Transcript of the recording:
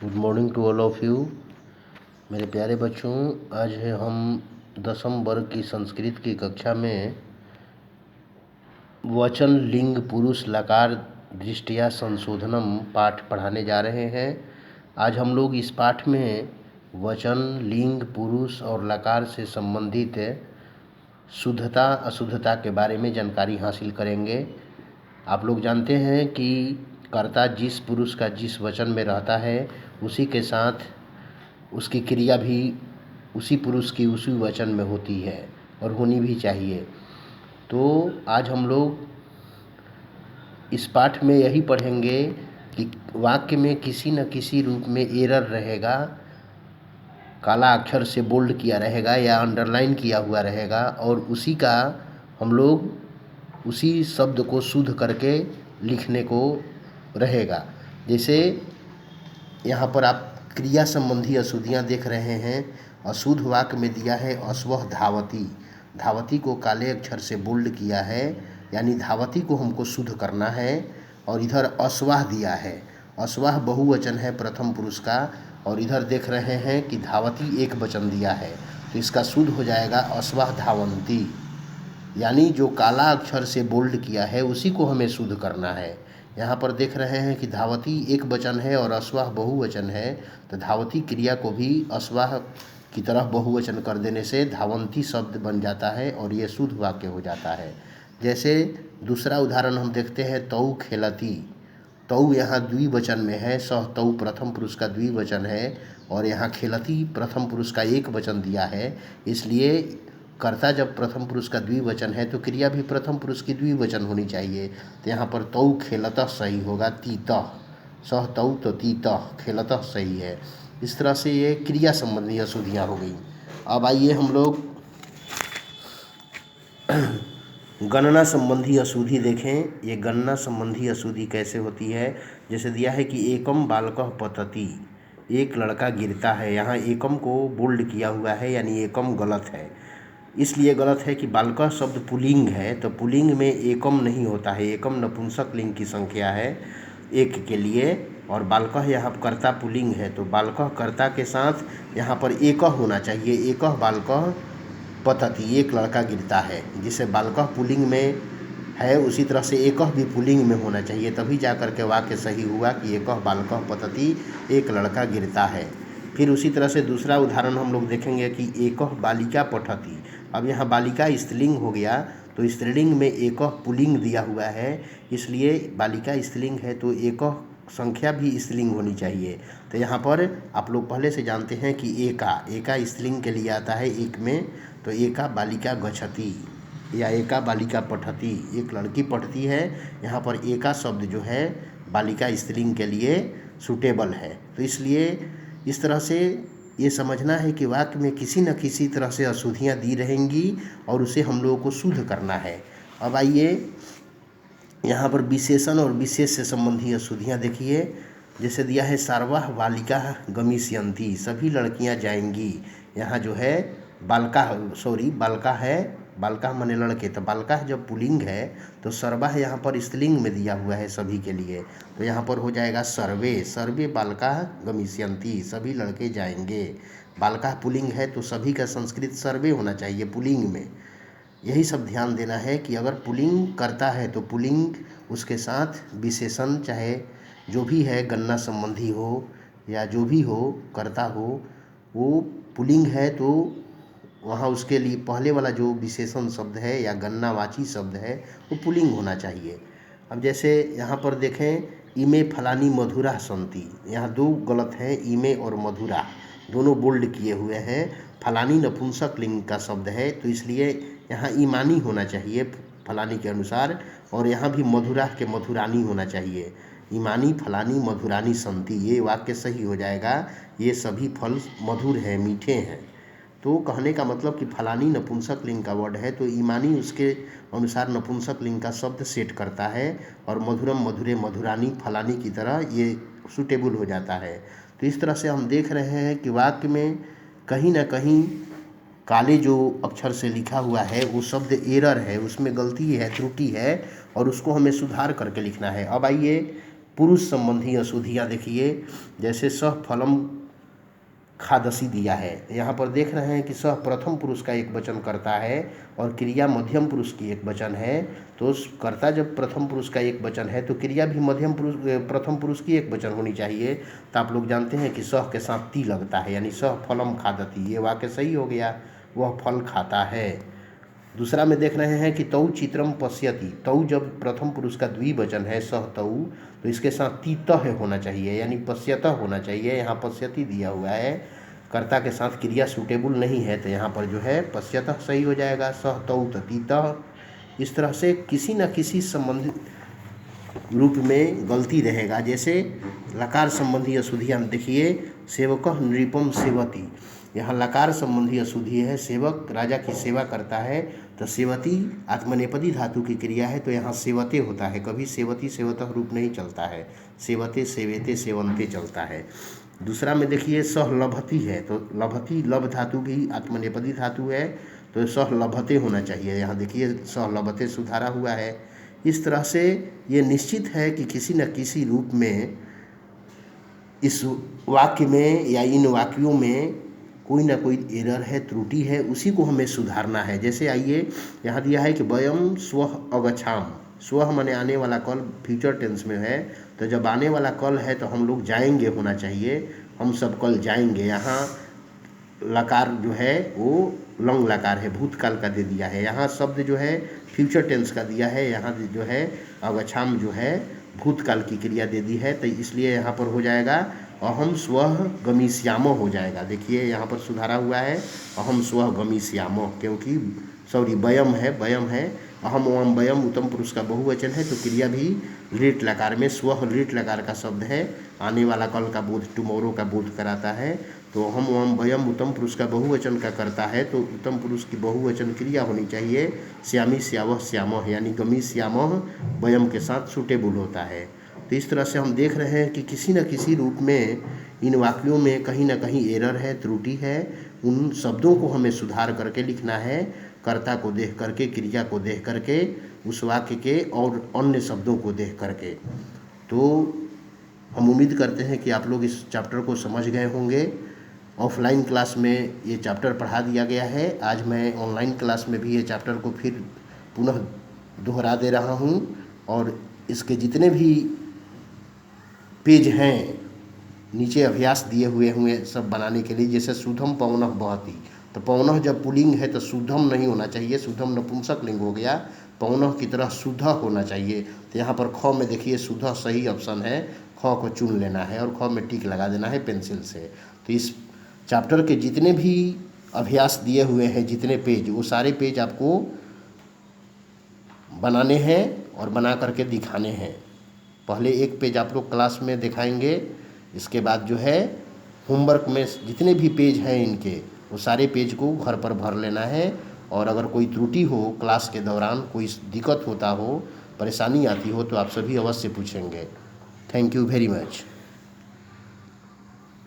Good morning to all of you. मेरे प्यारे बच्चों, आज है हम 10वीं वर्ग की संस्कृत की कक्षा में वचन लिंग पुरुष लकार दृष्टिया संशोधनम पाठ पढ़ाने जा रहे हैं। आज हम लोग इस पाठ में वचन लिंग पुरुष और लकार से संबंधित शुद्धता अशुद्धता के बारे में जानकारी हासिल करेंगे। आप लोग जानते हैं कि कर्ता जिस पुरुष का जिस वचन में रहता है उसी के साथ उसकी क्रिया भी उसी पुरुष की उसी वचन में होती है और होनी भी चाहिए। तो आज हम लोग इस पाठ में यही पढ़ेंगे कि वाक्य में किसी न किसी रूप में एरर रहेगा, काला अक्षर से बोल्ड किया रहेगा या अंडरलाइन किया हुआ रहेगा और उसी का हम लोग उसी शब्द को शुद्ध करके लिखने को रहेगा। जैसे यहाँ पर आप क्रिया संबंधी अशुद्धियाँ देख रहे हैं। अशुद्ध वाक्य में दिया है अश्वः धावती। धावती को काले अक्षर से बोल्ड किया है, यानी धावती को हमको शुद्ध करना है। और इधर अश्वाह दिया है, अश्वाह बहुवचन है प्रथम पुरुष का, और इधर देख रहे हैं कि धावती एक वचन दिया है, तो इसका शुद्ध हो जाएगा अश्वाह धावंती। यानी जो काला अक्षर से बोल्ड किया है उसी को हमें शुद्ध करना है। यहाँ पर देख रहे हैं कि धावती एक वचन है और अश्वाह बहुवचन है, तो धावती क्रिया को भी अश्वाह की तरह बहुवचन कर देने से धावंती शब्द बन जाता है और ये शुद्ध वाक्य हो जाता है। जैसे दूसरा उदाहरण हम देखते हैं, तौ खेलती। तौ यहाँ द्विवचन में है, सह तौ प्रथम पुरुष का द्विवचन है और यहाँ खेलती प्रथम पुरुष का एक वचन दिया है। इसलिए कर्ता जब प्रथम पुरुष का द्विवचन है तो क्रिया भी प्रथम पुरुष की द्विवचन होनी चाहिए। तो यहाँ पर तौ खेलतः सही होगा, तीतः। सह तौ तो तीतः, खेलतः सही है। इस तरह से ये क्रिया संबंधी अशुद्धियाँ हो गई। अब आइए हम लोग गणना संबंधी अशुद्धि देखें। ये गणना संबंधी अशुद्धि कैसे होती है। जैसे दिया है कि एकम बालकः पतति, एक लड़का गिरता है। यहाँ एकम को बोल्ड किया हुआ है, यानी एकम गलत है। इसलिए गलत है कि बालकः शब्द पुल्लिंग है, तो पुल्लिंग में एकम नहीं होता है। एकम नपुंसक लिंग की संख्या है एक के लिए, और बालकः यहाँ कर्ता पुल्लिंग है, तो बालकः कर्ता के साथ यहाँ पर एकः होना चाहिए। एकः बालकः पतति, एक लड़का गिरता है। जिसे बालकः पुल्लिंग में है उसी तरह से एकः भी पुल्लिंग में होना चाहिए, तभी जा कर के वाक्य सही हुआ कि एकः बालकः पतति, एक लड़का गिरता है। फिर उसी तरह से दूसरा उदाहरण हम लोग देखेंगे कि एकः बालिका पठति। अब यहाँ बालिका स्त्रीलिंग हो गया, तो स्त्रीलिंग में एकः पुल्लिंग दिया हुआ है, इसलिए बालिका स्त्रीलिंग है तो एकः संख्या भी स्त्रीलिंग होनी चाहिए। तो यहाँ पर आप लोग पहले से जानते हैं कि एका स्त्रीलिंग के लिए आता है एक में, तो एका बालिका गच्छति या एका बालिका पठति, एक लड़की पढ़ती है। यहाँ पर एका शब्द जो है बालिका स्त्रीलिंग के लिए सूटेबल है। तो इसलिए इस तरह से ये समझना है कि वाक्य में किसी न किसी तरह से अशुद्धियाँ दी रहेंगी और उसे हम लोगों को शुद्ध करना है। अब आइए यहाँ पर विशेषण और विशेष से संबंधी अशुद्धियाँ देखिए। जैसे दिया है सार्वाः बालिका गमिष्यन्ति, सभी लड़कियाँ जाएंगी। यहाँ जो है बालका है, बालका माने लड़के, तो बालका जब पुल्लिंग है तो सर्वाः यहाँ पर स्त्रीलिंग में दिया हुआ है सभी के लिए, तो यहाँ पर हो जाएगा सर्वे बालका गमिष्यन्ति, सभी लड़के जाएंगे। बालका पुल्लिंग है तो सभी का संस्कृत सर्वे होना चाहिए पुल्लिंग में। यही सब ध्यान देना है कि अगर पुल्लिंग करता है तो पुल्लिंग उसके साथ विशेषण चाहे जो भी है गणना संबंधी हो या जो भी हो करता हो, वो पुल्लिंग है तो वहाँ उसके लिए पहले वाला जो विशेषण शब्द है या गणनावाची शब्द है वो पुल्लिंग होना चाहिए। अब जैसे यहाँ पर देखें, इमे फलानी मधुरा संति, यहाँ दो गलत हैं, इमे और मधुरा दोनों बोल्ड किए हुए हैं। फलानी नपुंसक लिंग का शब्द है, तो इसलिए यहाँ ईमानी होना चाहिए फलानी के अनुसार, और यहाँ भी मधुरा के मधुरानी होना चाहिए। ईमानी फलानी मधुरानी संति, ये वाक्य सही हो जाएगा। ये सभी फल मधुर हैं, मीठे हैं। तो कहने का मतलब कि फलानी नपुंसक लिंग का वर्ड है तो ईमानी उसके अनुसार नपुंसक लिंग का शब्द सेट करता है, और मधुरम मधुरे मधुरानी फलानी की तरह ये सूटेबल हो जाता है। तो इस तरह से हम देख रहे हैं कि वाक्य में कहीं ना कहीं काले जो अक्षर से लिखा हुआ है वो शब्द एरर है, उसमें गलती है, त्रुटि है, और उसको हमें सुधार करके लिखना है। अब आइए पुरुष संबंधी अशुद्धियाँ देखिए, जैसे सह फलम खादसी दिया है। यहाँ पर देख रहे हैं कि सह प्रथम पुरुष का एक वचन करता है और क्रिया मध्यम पुरुष की एक वचन है। तो कर्ता जब प्रथम पुरुष का एक वचन है तो क्रिया भी प्रथम पुरुष की एक वचन होनी चाहिए। तो आप लोग जानते हैं कि सह के साथ ती लगता है, यानी सह फलम खादती, ये वाक्य सही हो गया, वह फल खाता है। दूसरा में देख रहे हैं कि तौ चित्रम पश्यति, तौ जब प्रथम पुरुष का द्विवचन है सह तौ, तो इसके साथ ती तह होना चाहिए, यानी पश्यतः होना चाहिए। यहाँ पश्यति दिया हुआ है, कर्ता के साथ क्रिया सूटेबल नहीं है, तो यहाँ पर जो है पश्यतः सही हो जाएगा, सह तौ तीतः। इस तरह से किसी न किसी संबंधित रूप में गलती रहेगा। जैसे लकार संबंधी अशुद्धियाँ देखिए, सेवकः नृपम सेवति, यहाँ लकार संबंधी अशुद्धि है, सेवक राजा की सेवा करता है, तो सेवती आत्मनेपदी धातु की क्रिया है, तो यहाँ सेवते होता है, कभी सेवती सेवतः रूप नहीं चलता है, सेवते सेवेते सेवंते चलता है। दूसरा में देखिए सह लभती है, तो लभती लब धातु भी आत्मनेपदी धातु है, तो सह लभते होना चाहिए। यहाँ देखिए सह लभते सुधारा हुआ है। इस तरह से ये निश्चित है कि किसी न किसी रूप में इस वाक्य में या इन वाक्यों में कोई ना कोई एरर है, त्रुटि है, उसी को हमें सुधारना है। जैसे आइए, यहाँ दिया है कि वयम स्वः अगच्छाम, स्वः माने आने वाला कल फ्यूचर टेंस में है, तो जब आने वाला कल है तो हम लोग जाएंगे होना चाहिए, हम सब कल जाएंगे। यहाँ लकार जो है वो लंग लकार है, भूतकाल का दे दिया है। यहाँ शब्द जो है फ्यूचर टेंस का दिया है, यहाँ जो है अगच्छाम जो है भूतकाल की क्रिया दे दी है, तो इसलिए यहाँ पर हो जाएगा अहम स्वः गमिष्यामो हो जाएगा। देखिए यहाँ पर सुधारा हुआ है अहम स्वः गमिष्यामो, क्योंकि वयम है, अहम ओम वयम उत्तम पुरुष का बहुवचन है, तो क्रिया भी लिट लकार में, स्वः लिट लकार का शब्द है, आने वाला कल का बोध, टुमोरो का बोध कराता है। तो अहम ओम वयम उत्तम पुरुष का बहुवचन का करता है, तो उत्तम पुरुष की बहुवचन क्रिया होनी चाहिए श्यामी श्यावह श्यामः, यानी गमी श्यामः वयम के साथ सूटेबल होता है। तो इस तरह से हम देख रहे हैं कि किसी न किसी रूप में इन वाक्यों में कहीं ना कहीं एरर है, त्रुटि है। उन शब्दों को हमें सुधार करके लिखना है, कर्ता को देख करके, क्रिया को देख करके, उस वाक्य के और अन्य शब्दों को देख करके। तो हम उम्मीद करते हैं कि आप लोग इस चैप्टर को समझ गए होंगे। ऑफलाइन क्लास में ये चैप्टर पढ़ा दिया गया है, आज मैं ऑनलाइन क्लास में भी ये चैप्टर को फिर पुनः दोहरा दे रहा हूँ, और इसके जितने भी पेज हैं नीचे अभ्यास दिए हुए सब बनाने के लिए। जैसे सुधम पवनः बहति, तो पवनः जब पुल्लिंग है तो सुधम नहीं होना चाहिए, सुधम नपुंसक लिंग हो गया, पवनः की तरह सुधा होना चाहिए। तो यहाँ पर ख में देखिए सुधा सही ऑप्शन है, ख को चुन लेना है और ख में टिक लगा देना है पेंसिल से। तो इस चैप्टर के जितने भी अभ्यास दिए हुए हैं, जितने पेज, वो सारे पेज आपको बनाने हैं और बना करके दिखाने हैं। पहले एक पेज आप लोग क्लास में दिखाएंगे, इसके बाद जो है होमवर्क में जितने भी पेज हैं इनके, वो सारे पेज को घर पर भर लेना है। और अगर कोई त्रुटि हो क्लास के दौरान, कोई दिक्कत होता हो, परेशानी आती हो, तो आप सभी अवश्य पूछेंगे। Thank you very much.